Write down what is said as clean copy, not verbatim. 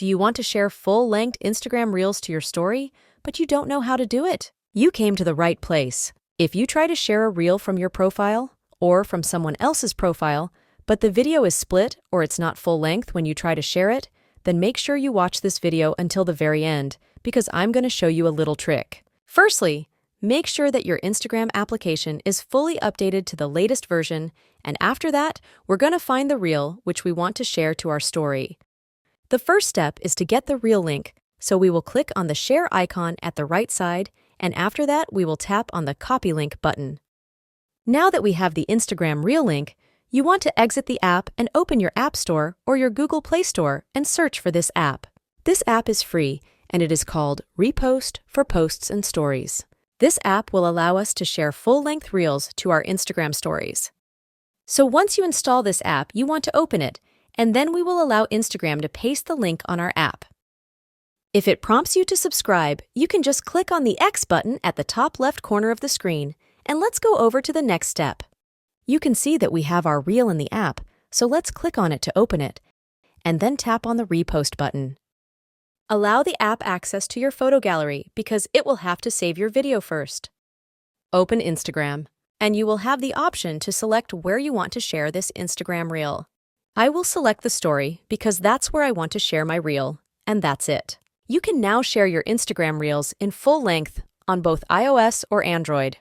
Do you want to share full-length Instagram Reels to your story, but you don't know how to do it? You came to the right place. If you try to share a reel from your profile or from someone else's profile, but the video is split or it's not full length when you try to share it, then make sure you watch this video until the very end, because I'm going to show you a little trick. Firstly, make sure that your Instagram application is fully updated to the latest version, and after that, we're going to find the reel which we want to share to our story. The first step is to get the reel link, so we will click on the share icon at the right side, and after that, we will tap on the copy link button. Now that we have the Instagram reel link, you want to exit the app and open your App Store or your Google Play Store and search for this app. This app is free, and it is called Repost for Posts and Stories. This app will allow us to share full-length reels to our Instagram stories. So once you install this app, you want to open it, and then we will allow Instagram to paste the link on our app. If it prompts you to subscribe, you can just click on the X button at the top left corner of the screen, and let's go over to the next step. You can see that we have our reel in the app, so let's click on it to open it, and then tap on the Repost button. Allow the app access to your photo gallery because it will have to save your video first. Open Instagram, and you will have the option to select where you want to share this Instagram reel. I will select the story because that's where I want to share my reel, and that's it. You can now share your Instagram Reels in full length on both iOS or Android.